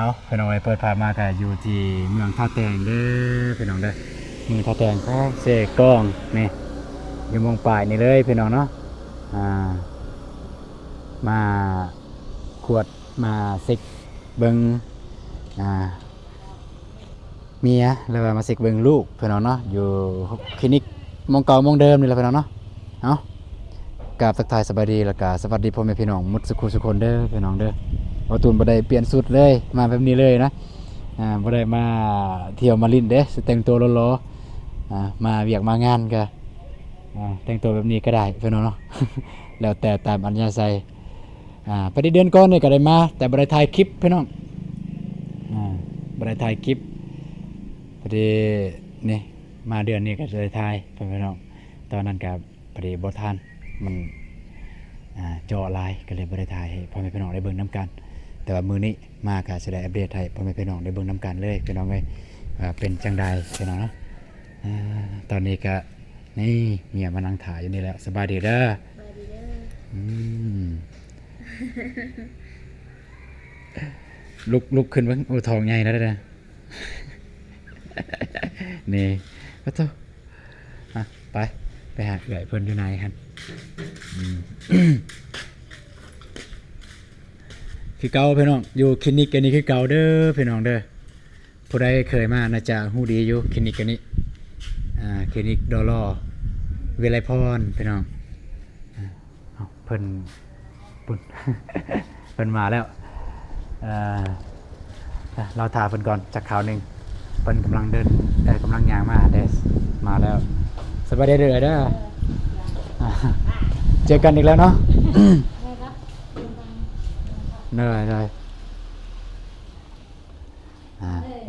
เอาพี่น้องไปเปิดภาพมาก็อยู่ที่เมืองท่าแตงเด้อพี่น้องเด้อเมืองท่าแตงก็เสกล้องนี่อยู่เมองปลายนี่เลยพี่น้องเนาะอ่ามาขวดมาสิกเบิงอ่าเมียแล้วมาสิกเบิงลูกพี่น้องเนาะอยู่คลินิกมองเก่ามองเดิมนี่แหละพี่น้องเนาะเอากราบทักทายสบายดีแล้วก็สวัสดีพ่อแม่พี่น้องมุดสุขุสุคนเด้อพี่น้องเด้อบ่ตูนบ่ได้เปลี่ยนสุดเลยมาแบบนี้เลยนะบ่ได้มาเที่ยวมาลิ้นเด้แต่งตัวหล่อๆมาเวียกมางานก็แต่งตัวแบบนี้ก็ได้พี่น้องเนาะ แล้วแต่ตามอัธยาศัยไปได้เดือนก่อนนี่ก็ได้มาแต่บ่ได้ถ่ายคลิปพี่น้องบ่ได้ถ่ายคลิปพอดีนี่มาเดือนนี้ก็จะได้ถ่ายพี่น้องตอนนั้นก็พอดีบ่ทันมันจอลายก็เลยบ่ได้ถ่ายให้พ่อแม่พี่น้องได้เบิ่งนํกันแต่ว่ามื้อนี้มาก็สิได้อัปเดตให้พ่อแม่พี่น้องได้เบิ่งนํกันเลยพี่น้องเอ้ยเป็นจังใดพี่น้องเนาะตอนนี้ก็นี่เมียมานั่งถ่ายอยู่นี่แล้วสบายดีเด้อลุกขึ้นเบิ่งโอ้ทองใหญ่แล้วเด้อ นี่ก็ต้องไปหาเอื่อยเพิ่นอยู่ไหนครับคือเก่าพี่น้องอยู่คลินิกอันนี้คือเก่าเด้อพี่น้องเด้อผู้ใดเคยมาน่าจะฮู้ดีอยู่คลินิกอันนี้คลินิกดอลลอเวไลพรพี่น้องเพิ่นปุ่น เพิ่นมาแล้วเราถ่าเพิ่นก่อนจากข่าวหนึงเพิ่นกำลังเดินกำลังย่างมาเด้มาแล้วสบายดีเด้อเด้อเจอกันอีกแล้วเนาะ เหนื่อยเลย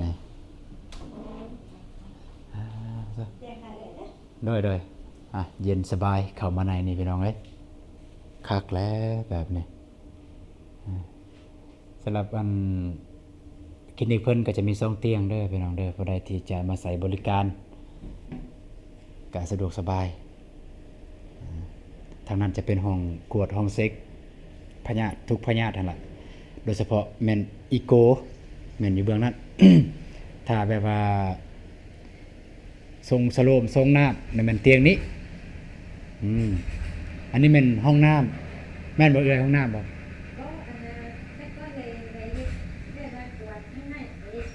นี่ด้วยเย็นสบายเข้ามาในนี่พี่น้องเอ้ยคักแล้วแบบนี้สำหรับอันคลินิกเพิ่นก็จะมี2เตียงเด้อพี่น้องเด้อผู้ใดที่จะมาใส่บริการก็สะดวกสบายทางนั้นจะเป็นห้องกวดห้องเซ็กพยาธิทุกพยาธินั่นแหละโดยเฉพาะแมนอีโกแมนอยู่เบื้องนั้น ถ้าแบบว่าทรงสโลมทรงน้ำในแมนเตียงนี้อันนี้แมนห้องน้ำแม่นบ่เอ่ยห้องน้ำบ่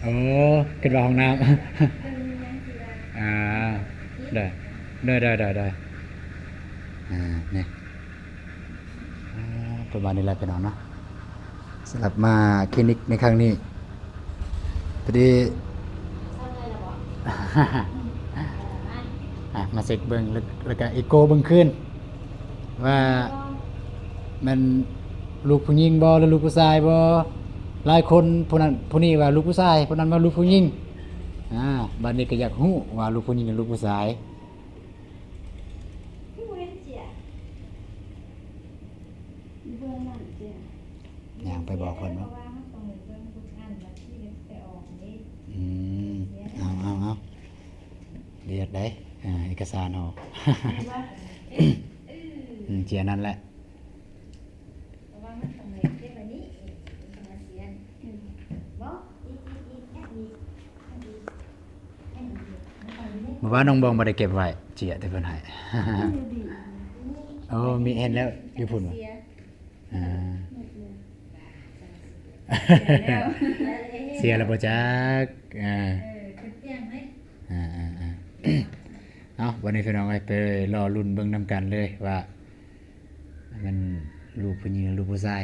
โอ้คิดว่าห้องน้ำ ได้นี่ประมาณนี้แหละพี่น้องเนาะสำหรับมาคลินิกในครั้งนี้พอดี มาเซ็กเบิ้งแล้วก็อีโก้เบิ้งขึ้นว่ามันลูกผู้หญิงบ่หรือลูกผู้ชายบ่หลายคนผู้นั้นผู้นี้ว่าลูกผู้ชายผู้นั้นว่าลูกผู้หญิงบัดนี้ก็อยากฮู้ว่าลูกผู้หญิงหรือลูกผู้ชายอยากไปบอกคนว่าเอาเรียกได้เอกสารเอา เจียนั่นแหละเมื่อวานน้องบองบ่ได้เก็บไว้เจียแต่เพิ่นให้ โอ้มีเห็นแล้วอยู่พุ่นว่ะเสียแล้วบ่จักเอาวันนี้พี่น้องไปรอลุ้นเบิ่งนำกันเลยว่ามันลูกผู้หญิงลูกผู้ชาย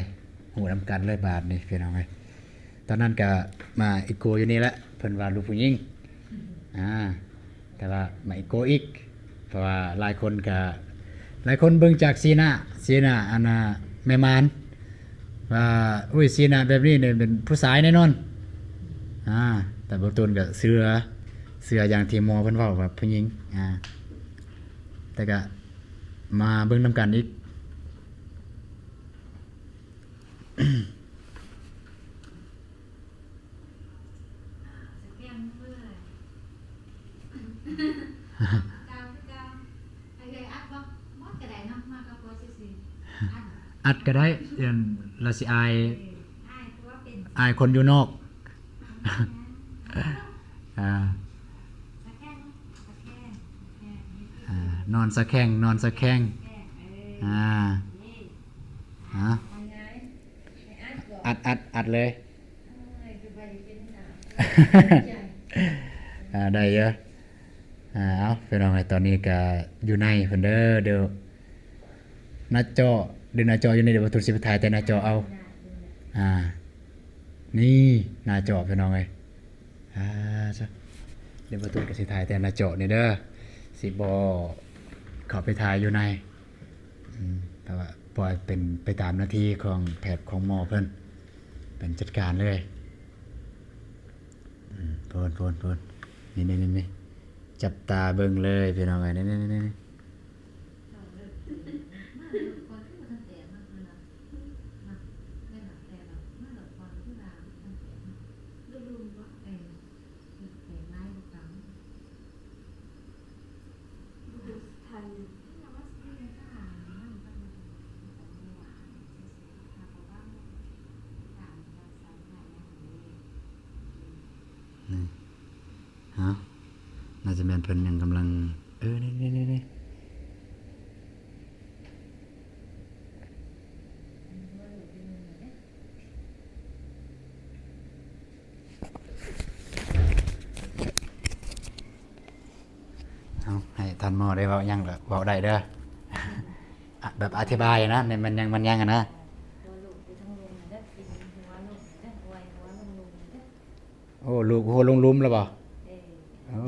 หูนำกันเลยบาทนี่พี่น้องตอนนั้นก็มาอีโกอยู่นี่แหละเพิ่นว่าลูกผู้หญิงแต่ว่ามาอีโกอีกเพราะว่าหลายคนเบิ่งจากสีหน้าอันน่ะแม่มานว่าอุ้ยสีหน้าแบบนี้เนี่ยเป็นผู้ชายแน่นอนแต่บ่ตูนก็เสืออย่างที่หมอเพิ่นเว้าว่าผู้หญิงแต่ก็มาเบิ่งนำกันอีก อัดก็ได้เราสิอายคนอยู่นอก อ่านอนสะแข้งนอนสะแข้งอ่าฮะอัดเลย ได้เยอะเอาพี่น้องไอ้ตอนนี้ก็อยู่ในเพิ่นเด้อเดี๋ยวหน้าจอหน้าจออยู่ในเดี๋ยวประตูสิไปถ่ายแต่หน้าจอเอาอ่านี่หน้าจอพี่น้องเอ้ยจ้ะเดี๋ยวประตูก็สิถ่ายแต่หน้าจอนี่เด้อสิบ่เข้าไปถ่ายอยู่ในแต่ว่าปล่อยเป็นไปตามหน้าที่ของแพทย์ของหมอเพิ่นเป็นจัดการเลยโพนนี่จับตาเบิ่งเลยพี่น้องเอ้ยนี่ฮะน่าจะแม่นเพิ่นยังกำลังนี่เอาให้ท่านหมอได้เว้ายังก็เว้าได้เด้อแบบอธิบายนะเนี่ยมันยังอะนะโอ้ลูกหัวลงหลุมแล้วบ่โอ้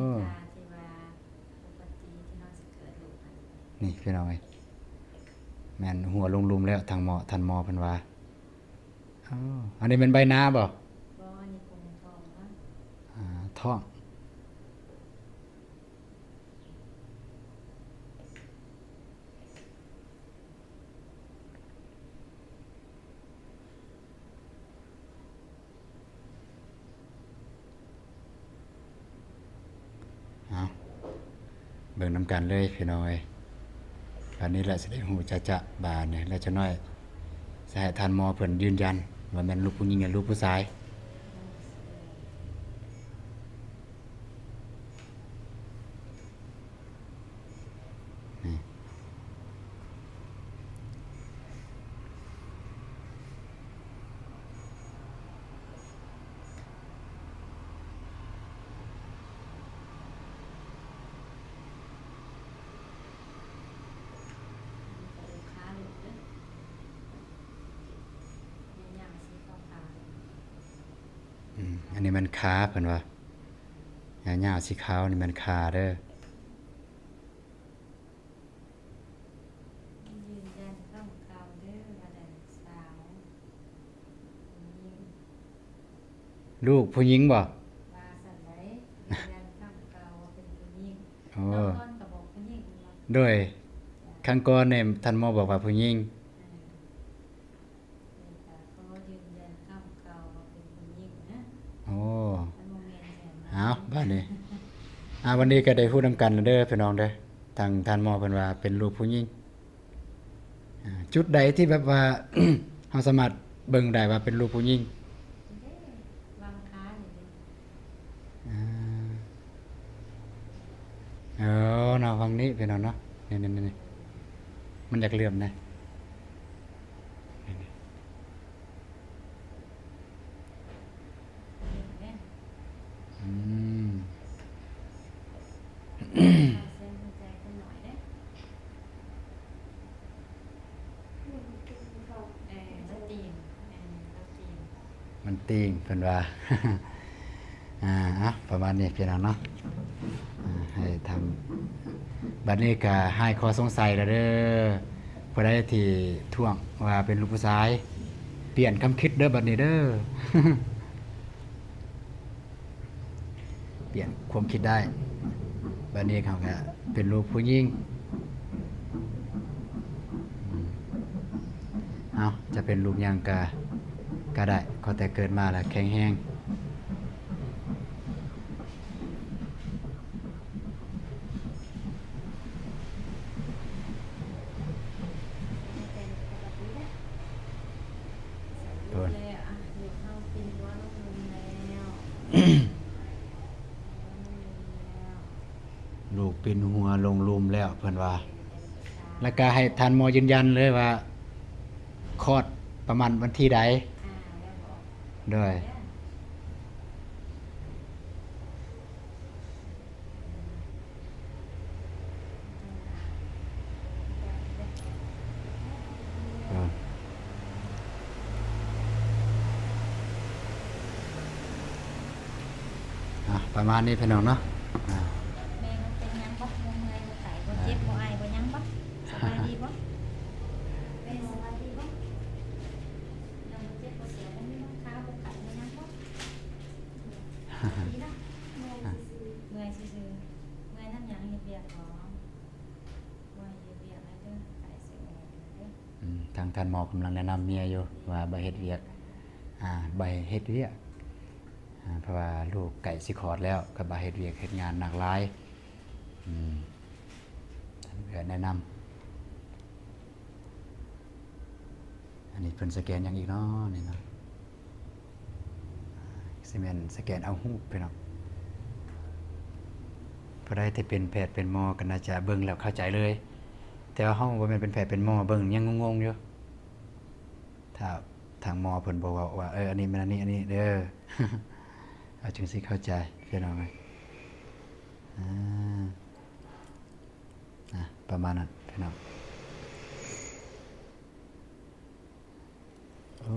นี่พี่น้องเอ้ยแม่นหัวลงหลุมแล้วทางหมอท่านหมอเพิ่นว่าอ๋ออันนี้เป็นใบหน้าบ่ท้องเอาเบิ่งนำกันเลยพี่น้องเอ้ยอันนี้แหละสิได้ฮู้จะบาดเนี่ยแล้วจะน้อยสิให้ท่านหมอเพิ่นยืนยันว่าแม่นลูกผู้หญิงหรือลูกผู้ชายนี่อันนี้มันขาเพิ่นว่าหญ้าๆสีขาวนี่มันขาเด้อลูกผู้หญิงบ่โอ้โดยครั้งก่อนเนี่ยท่านหมอบอกว่าผู้หญิงโอ้เอาบัดนี้วันนี้ก็ได้พูดนำกันแล้วเด้อพี่น้องเด้อทางท่านหมอเพิ่นว่าเป็นลูกผู้หญิงจุดใดที่แบบว่า เฮาสามารถเบิ่งได้ว่าเป็นลูกผู้หญิงอ่าเนาะฝั่งนี้พี่น้องเนาะนี่มันอยากเหลื่อมนะนี่อืม มันติงเพิ่นว่า ประมาณนี้พี่น้องเนาะให้ทำบัดนี้ก็ให้ข้อสงสัยแล้วเด้อผู้ใดที่ท่วงว่าเป็นลูกผู้ชายเปลี่ยนคำคิดเด้อบัดนี้เด้อ เปลี่ยนความคิดได้บัดนี้เขาก็เป็นลูกผู้หญิงเอาจะเป็นลูกหยังก็ได้ขอแต่เกิดมาแล้วแข็งแรง ลูกเป็นหัวลงลุมแล้วเพิ่นว่าแล้วก็ให้ท่านหมอยืนยันเลยว่าคลอดประมาณวันที่ใดโดยประมาณนี้พี่น้องเนาะแม่มันเป็นยังบ่บ่เมื่อยบ่ไข้บ่เจ็บบ่ไอบ่หยังบ่สบายดีบ่แม่สบายดีบ่ยังบ่เจ็บบ่เสียวบ่มีน้ำค้าบ่ไข้บ่หยังบ่ดีนะเมื่อยซื่อๆเมื่อยน้ำหยังเฮ็ดเวียกบ่เมื่อยเฮ็ดเวียกอะไรเด้อไข้เสียวเด้อทางท่านหมอกำลังแนะนำเมียอยู่ว่าใบเฮ็ดเวียกใบเฮ็ดเวียกเพราะว่าลูกไก่สิคลอดแล้วก็บ่เฮ็ดเวียกเฮ็ดงานหนักหลายท่านก็แนะนำอันนี้เพิ่นสแกนหยังอีกเนาะนี่เนาะสิแม่นสแกนเอารูปพี่น้องพอได้ที่เป็นแพทย์เป็นหมอก็น่าจะเบิ่งแล้วเข้าใจเลยแต่ว่าเฮาบ่แม่นเป็นแพทย์เป็นหมอเบิ่งยังงงๆอยู่ถ้าทางหมอเพิ่นบอกว่าอันนี้มันอันนี้เด้อ เอาจึงสิเข้าใจพี่น้องมั้ยประมาณนั้นพี่น้องโอ้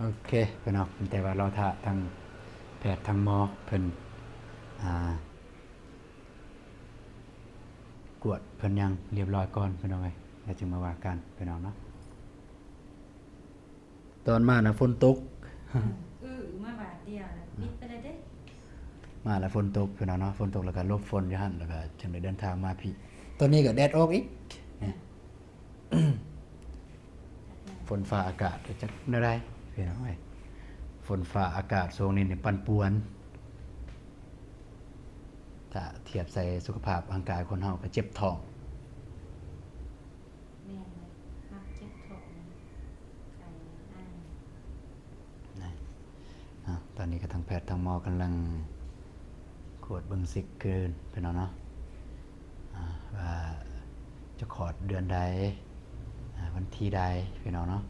โอเคพี่น้องแต่ว่าเราถ้าทางแพทย์ทางหมอเพิ่นกวดเพิ่นยังเรียบร้อยก่อนพี่น้องเอ้ยแล้วจึงมาว่ากันพี่น้องเนาะตอนมาน่ะฝนตกมาบาทเดียวน่ะปิดไปเลยเด้มาแล้วฝนตกพี่น้องเนาะฝนตกแล้วก็หลบฝนอยู่หั่นแล้วก็จึงได้เดินทางมาพี่ตอนนี้ก็แดดออกอีกฝนฟ้าอากาศจักแนวใดพี่น้องเอ้ยฝนฟ้าอากาศช่วงนี้นี่ปั่นป่วนถ้าเทียบใส่สุขภาพร่างกายคนเฮาก็เจ็บท้องแม่นเลยฮักเจ็บท้องไข้อ้ายตอนนี้ก็ทางแพทย์ทางหมอกำลังกวดเบิ่งซิกเกินพี่น้องเนาะว่าจะคลอดเดือนใดวันที่ใดพี่น้องเนาะ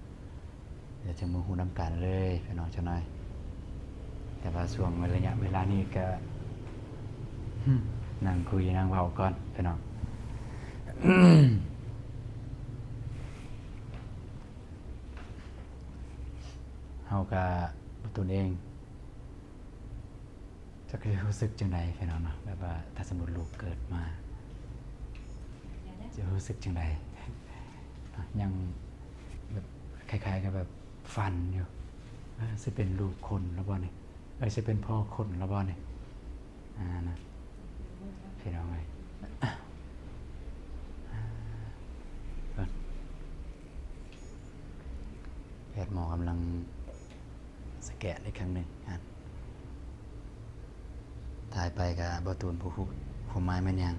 เดี๋ยวจะมาฮู้นำกันเลยพี่น้องจังหน่อยแต่ว่าช่วงระยะเวลานี้ก็นั่งคุยนั่งเว้าก่อนพี่น้องเฮาก็ตนเองจะรู้สึกจังไดพี่น้องเนาะแบบว่าถ้าสมมุติลูกเกิดมาจะรู้สึกจังไดยังแบบคล้ายๆกับแบบฟันอยู่สิเป็นลูกคนแล้วบ่นี่สิเป็นพ่อคนแล้วบ่นี่นะพี่น้องเอ้ยแพทย์หมอกำลังสแกนอีกครั้งหนึ่งถ่ายไปกับบ่ตูนผู้ฮู้ผมหมายแม่นยัง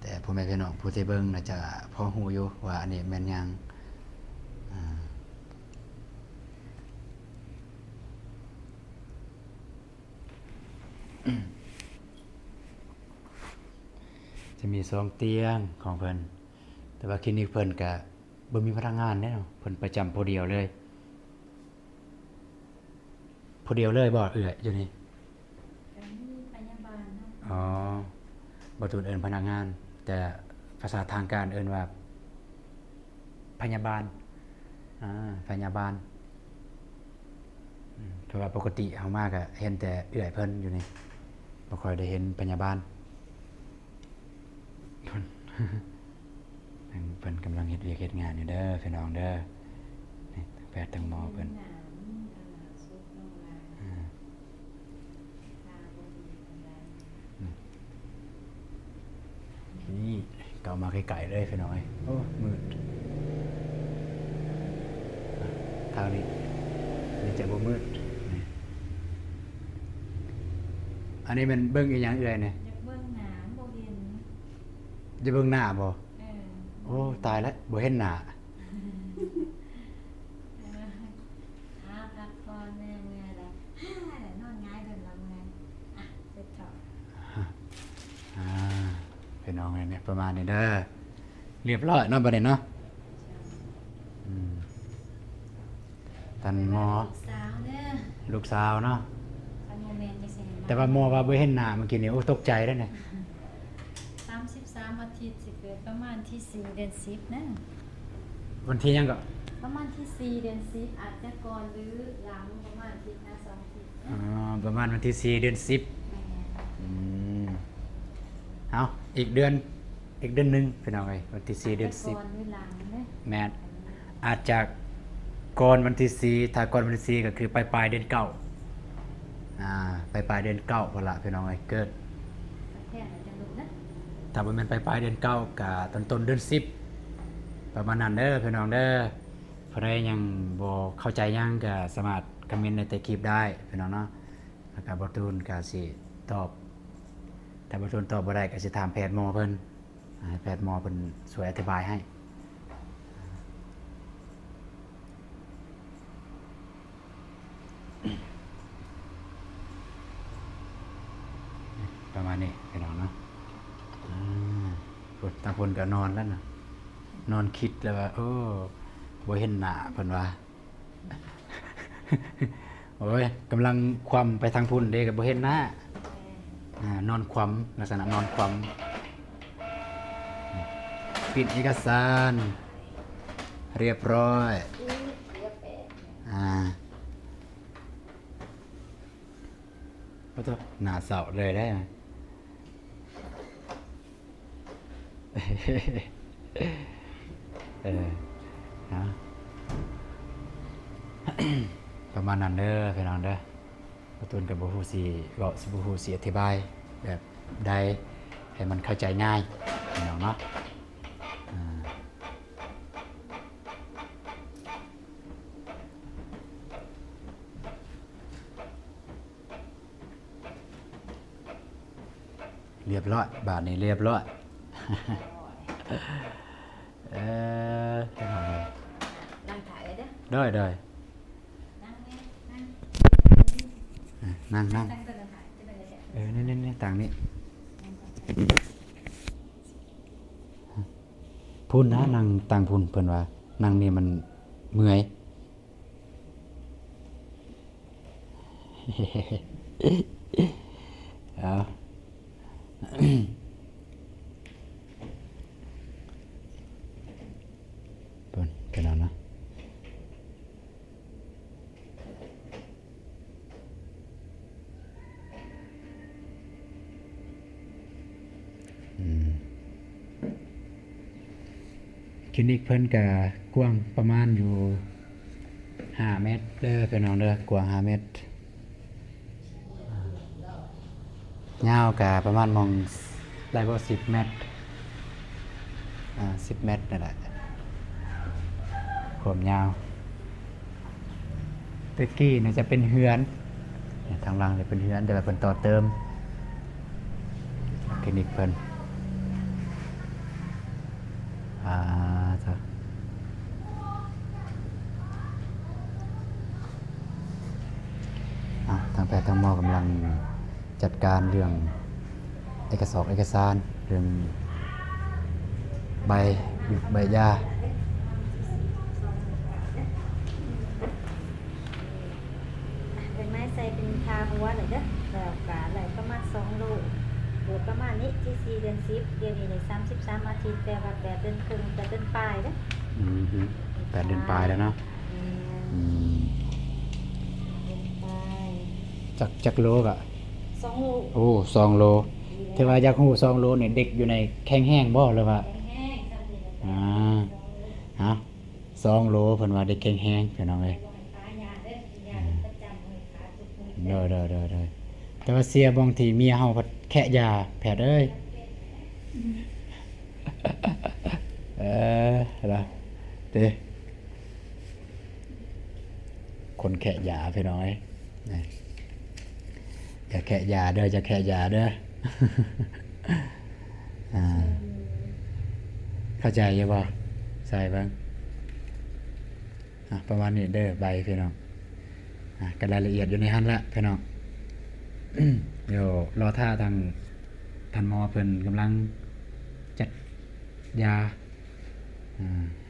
แต่พ่อแม่พี่น้องผู้ที่เบิ่งน่าจะพอฮู้อยู่ว่าอันนี้แม่นยังจะมี2เตียงของเพิ่นแต่ว่าคลินิกเพิ่นก็บ่มีพนักงานแน่เพิ่นประจำผู้เดียวเลยผู้เดียวเลยบ่อยู่นี่ก็มีพยาบาลเนาะอ๋อบ่ตูนเอิ้นพนักงานแต่ภาษาทางการเอิ้นว่าพยาบาลพยาบาลเพราะว่าปกติเฮามาก็เห็นแต่เอื้อยเพิ่นอยู่นี่บ่ค่อยได้เห็นพยาบาลเพิ่นกำลังเฮ็ดเวียกเฮ็ดงานอยู่เด้อพี่น้องเด้อนี่แพทย์ทางหมอเพิ่นนี่เก่ามาไกลๆเลยพี่น้อยโอ้มืดทางนี้นี่ มันจะบ่มืดนี่อันนี้มันเบิ่งอีหยังเอ่ยเนี่ย อยากเบิ่งหน้าบ่เห็น จะเบิ่งหน้าบ่ เออ โอ้ตายแล้วบ่เห็นหน้า พักผ่อนแน่เมื่อยแล้วนอนง่ายเดินละเมื่อยอ่ะเสร็จเถอะ อ่าพี่น้องเนี่ยประมาณนี้เด้อเรียบร้อยเนาะบัดนี้เนาะอืมตันหมอ สาวเด้อ ลูกสาวเนาะ คันโมเมนต์จะเซ็น แต่ว่าหมอว่าบ่เห็นหน้าเมื่อกี้นี่โอ้ตกใจแล้วเนี่ย 33อาทิตย์สิเกิดประมาณที่4เดือน10นะ วันที่ยังก็ ประมาณที่4เดือน10อาจจะก่อนหรือหลังประมาณอาทิตย์นะ2อาทิตย์นะ อ๋อประมาณวันที่4เดือน10 แม่ อืมเอาอีกเดือนหนึงพี่น้องเอ้ยวันที่4เดือน แต่ก่อนหรือหลังเด้อ 10แม่นอาจจะก่อนวันที่4ถ้าก่อนวันที่4ก็คือปลายเดือน9ปลายเดือน9พุ่นล่ะพี่น้องเอ้ยเกิด แค่นั้นจะรู้นะ ถ้าบ่แม่นปลายเดือน9ก็ต้นเดือน10ประมาณนั้นเด้อพี่น้องเด้อผู้ใดยังบ่เข้าใจหยังก็สามารถคอมเมนต์ในใต้คลิปได้พี่น้องเนาะแล้วก็บ่ตูนก็สิตอบถ้าบ่ตูนตอบบ่ได้ก็สิถามแพทย์หมอเพิ่นให้แพทย์หมอเพิ่นช่วยอธิบายให้ประมาณนี้พี่น้องเนาะพุ่นตาพุ่นก็นอนแล้วน่ะนอนคิดแล้วว่าโอ้บ่เห็นหน้าเพิ่นว่า โอ้ยกำลังคว่ำไปทางพุ่นเด้ก็บ่เห็นหน้านอนคว่ำลักษณะนอนคว่ำปิดเอกสารเรียบร้อยก็ต้องหน้าเศร้าเลยได้ไหม นะ ประมาณนั้นเด้อพี่น้องเด้อประตูนกับบูฮูซีเว้าสิบูฮูซีอธิบายแบบใดให้มันเข้าใจง่ายพี่น้องเนาะเรียบร้อยบาทนี้เรียบร้อย พี่น้องเอ้ย นั่งถ่ายเลยเด้อ ได้ นั่งนี่นั่ง นั่ง นั่งตัวถ่ายจะเป็นอะไร นี่ต่างนี้พูดนะนั่งต่างพูนเพิ่นว่านั่งนี่มันเมื่อย เอา เพิ่นกันเอานะคลินิกเพิ่นก็กว้างประมาณอยู่5เมตรเด้อพี่น้องเด้อกว้าง5เมตรยาวก็ประมาณมองได้บ่10เมตร10เมตรนั่นแหละความยาวตะกี้เนี่ยจะเป็นเฮือนเนี่ยทางหลังจะเป็นเฮือนแต่ว่าเพิ่นต่อเติมคลินิกเพิ่นจ้ะทางแพทย์ทางหมอกำลังจัดการเรื่องเอกสารเรื่องใบหยุดใบยาเป็นไม้ใส่เป็นทาหัวหน่อยเด้อแล้วก็ไหลประมาณ2โลโดยประมาณนี้ที่4เดือน10เดี๋ยวนี้ได้33อาทิตย์แต่ว่า8เดือนครึ่ง8เดือนปลายเด้อ 8 เดือนปลายแล้วเนาะ เดือนปลาย จักโลกอ่ะ 2โล โอ้2 โลที่ว่าอยากฮู้2 โลเนี่ยเด็กอยู่ในแข้งแห้งบ่หรือว่า แห้งๆจังซี่ ฮะ2 โลเพิ่นว่าเด็กแข้งแห้งพี่น้องเอ้ย ขายาเด้อยาประจำเลยขาทุกมื้อ เด้อแต่ว่าเสียบางทีเมียเฮาพัดแคะยาแพทย์เอ้ยล่ะเด้ค คนแขะยาพี่น้อยนี่อย่าแขะยาเด้อจะแขะยาเด้อ อ่าเข้าใจยังบ่ใส่บ้างประมาณนี้เด้อใบพี่น้องกันรายละเอียดอยู่ในหันละพี่น้อง เดี๋ยวรอท่าทางท่านหมอเพิ่นกำลังจัดยา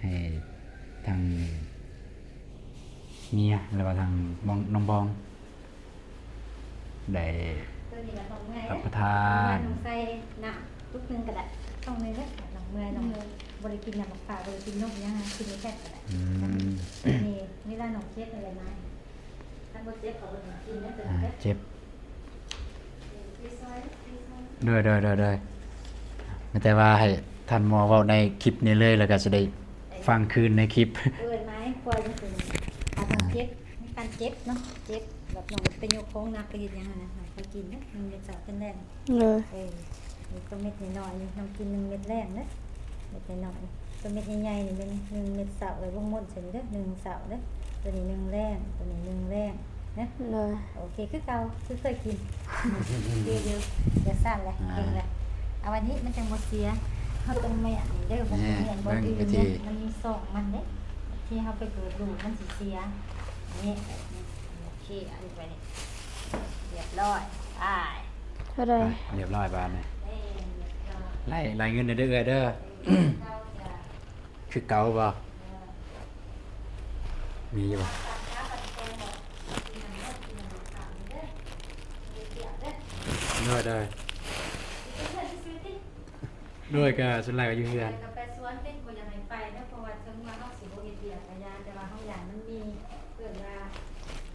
ให้ทางเมียหรือว่าทางน้องบองได้ ตัวนี้ก็ต้องเมื่อย รับประทาน น้องใส่น้ำทุกนึงก็ได้ต้องเมื่อยเลยน้องเมื่อยน้องบริกินน้ำมะพร้าวบริกินนมยังไงกินแค่ก็ได้นี่เวลาน้องเจ็บอะไรนะถ้าบ่เจ็บเขาบ่กินได้แต่แค่ เจ็บเด้อไม่แต่ว่าให้ท่านหมอเว้าในคลิปนี้เลยแล้วก็จะได้ฟังคืนในคลิป ไหมกลัวจะถึงอาจจะเจ็บมีการเจ็บเนาะเจ็บแบบน้องเป็นโยกโค้งนักไปกินยังไงนะไปกินนะ1 เม็ด2เป็นแรง เลย มีตัวเม็ดน้อยๆนี่น้องกิน1 เม็ดแรงนะเม็ดน้อยๆตัวเม็ดใหญ่ๆนี่เป็น1 เม็ดเสาเลยวงมนเฉยเด้อ1 เสาเด้อตัวนี้1 แรงตัวนี้1 แรงนะ เลย โอเคคือเก่าคือเคยกินเดี๋ยวอย่าสั้นเลยเก่งเลยเอาวันนี้มันจังบ่เสียเขาต้องแม่นเด้อบ่แม่นบ่อื่นเนี่ยมันมีสองมันเด้ที่เขาไปดูมันสิเสียอันนี้โอเคอันนี้ไปนี่เรียบร้อยอ่า เท่าไร เรียบร้อยบานเลย เรียบร้อย ไล่เงินเด้อเด้อ เราจะ คือเก่าบ่มีอยู่บ่ ตัดขาตัดแขนบอกกินน้ำเด้อกินน้ำขาวเด้อเดี๋ยวเสียเด้อ เด้อ เพื่อนซื้อติ ด้วยก็ส่วนหลายก็อยู่เฮือน กาแฟสวนเป็นบ่อยากให้ไปนะเพราะว่าจังว่าเฮาสิบ่เฮ็ดเวียกกับยาแต่ว่าเฮาอยากมันมีเกิดว่า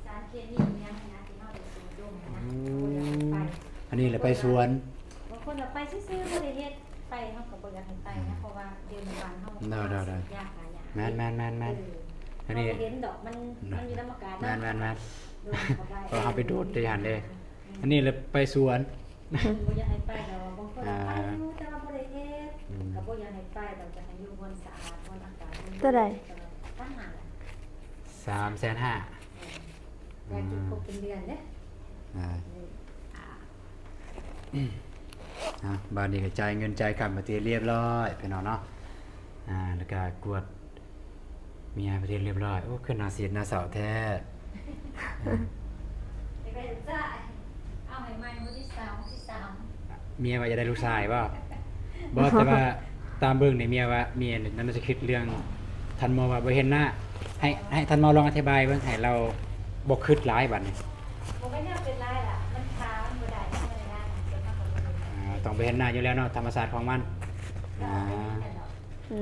สารเคมีอิหยังนะที่เฮาได้สูดดมนะบ่อยากให้ไป อันนี้แหละไปสวน บางคนเราไปซื่อๆบ่ได้เฮ็ดไปเฮาก็บ่อยากให้ไปนะเพราะว่าเดือนวันเฮา ได้ ยากหลายอย่าง แม่น อันนี้ เราเห็นดอกมันอยู่ในอากาศ แม่น ดูเข้าไป ก็เอาไปดูดได้หันเด้อันนี้แหละไปสวน บ่อยากให้ไปดอกบางคนเราไปอยู่แต่ว่าบ่ได้เฮ็ดก็บ่อยากให้ไปเราจะให้อยู่บนสะอาดบนอากาศมัน เท่าไร ตั้งหาก 350,000 อยากกินครบเป็นเดือนเด้อ บ้านนี้ก็จ่ายเงินจ่ายค่ามาเทียเรียบร้อยพี่น้องเนาะแล้วก็กวดเมียมาเทียเรียบร้อยโอ้ขึ้นหน้าเสียดหน้าเสาแท้ เดี๋ยวก็จะจ่ายเอาให้ใหม่มื้อที่สาม เมียว่าจะได้ลูกชายบ่บ่แต่ว่าตามเบิ่งนี่เมียว่าเมียนี่นั่นจะคิดเรื่องท่านหมอว่าบ่เห็นหน้าให้ท่านหมอลองอธิบายเบิ่งให้เราบ่คิดหลายบัดนี้ บ่ไม่น่าเป็นไรล่ะมันค้ามันบ่ได้มันบ่ได้เดี๋ยวมันก็บ่ได้ ต้องไปเห็นหน้าอยู่แล้วเนาะธรรมศาสตร์ของมัน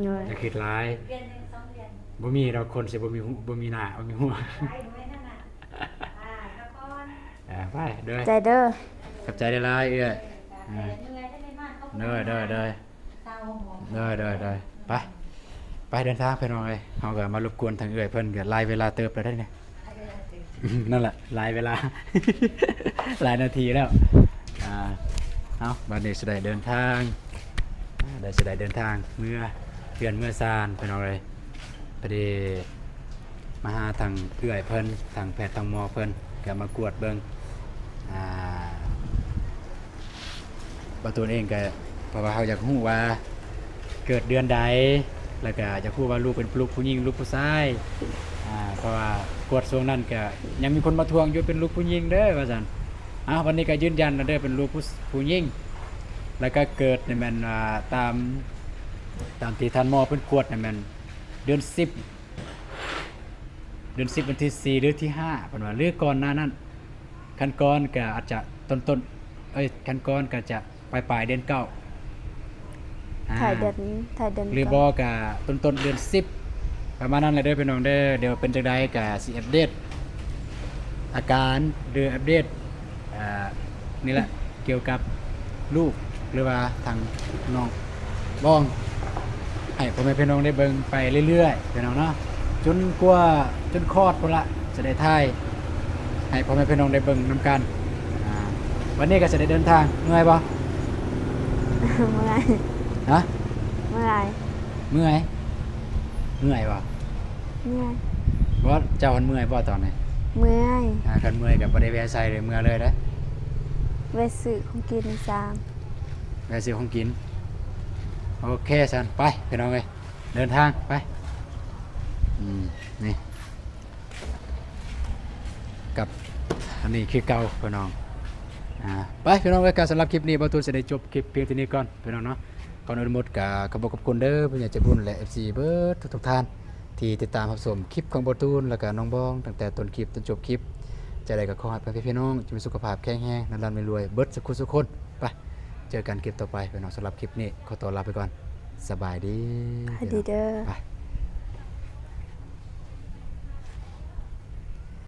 เลย อย่าคิดหลาย เดือนหนึง2 เดือน บ่มีเราคนสิบ่มีหน้าบ่มีหัว ไปหนูไว้นั่นน่ะแล้วก่อน ไปเด้อ ใจเด้อ ขอบใจได้หลายเอ้ย เหนื่อยได้ไม่มาก เด้อ เศร้าหมอ ไปเดินทางไปหน่อยเฮาก็มารบกวนทางเอ้ยเพิ่นก็หลายเวลาเติบแล้วได้เนี่ย นั่นแหละหลายเวลา หลายนาทีแล้วเอาบัดนี้สิได้เดินทางสิได้เดินทางเมื่อเพื่อนเมื่อซานไปหน่อยพอดีมาหาทางเอื้อยเพิ่นทางแพทย์ทางหมอเพิ่นก็มากวดเบิ่งประตูเองก็เพราะว่าเขาอยากรู้ว่าเกิดเดือนใดแล้วก็อยากรู้ว่าลูกเป็นลูกผู้หญิงลูกผู้ชายเพราะว่ากวดช่วงนั้นก็ยังมีคนมาทวงอยู่เป็นลูกผู้หญิงเด้อว่าซั่นวันนี้ก็ยืนยันแล้วเด้อเป็นลูกผู้หญิงแล้วก็เกิดนี่แม่นตามที่ท่านหมอเพิ่นกวดนี่แม่นเดือน10วันที่4หรือที่5เพิ่นว่าหรือก่อนหน้านั้นคันก่อนก็อาจจะต้นคันก่อนก็จะปลายเดือน9ถ่ายเดือนหรือบ่ก็ต้นเดือน10ประมาณนั้นแหละเด้อพี่น้องเด้อเดี๋ยวเป็นจังไดก็สิอัปเดตอาการหรืออัปเดตนี่แหละเกี่ยวกับลูกหรือว่าทางน้องบ้องให้พ่อแม่พี่น้องได้เบิ่งไปเรื่อยๆพี่น้องเนาะจนคลอดพุ่นละจะได้ถ่ายให้พ่อแม่พี่น้องได้เบิ่งนํกันวันนี้ก็จะได้เดินทางเมื่อยบ่ เมื่อไร ฮะ เมื่อไร เมื่อยบ่ เมื่อย บ่เจ้ามันเมื่อยบ่ตอนนี้ เ เมื่อย คันเมื่อยก็บ่ได้แวะใส่เลยเมื่อเลยเด้อ ไปซื้อของกินซาม แวะซื้อของกินโอเคซั่นไปพี่น้องเอ้ยเดินทางไปนี่กับอันนี้คือเก่าพี่น้องไปพี่น้องเอ้ยการสำหรับคลิปนี้บ่ตูนสิได้จบคลิปเพียงเท่านี้ก่อนพี่น้องเนาะก่อนอื่นหมดก็ขอบคุณเด้อผู้ใหญ่ใจบุญและ FC เบิดทุกๆท่านที่ติดตามรับชมคลิปของบ่ตูนแล้วก็น้องบองตั้งแต่ต้นคลิปจนจบคลิปจะได้ก็ขอให้พี่น้องมีสุขภาพแข็งแรงนานๆไม่รวยเบิดสุขคนไปเจอกันคลิปต่อไปพี่น้องสำหรับคลิปนี้ขอตัวลาไปก่อนสบายดี พอดีเด้อ ไป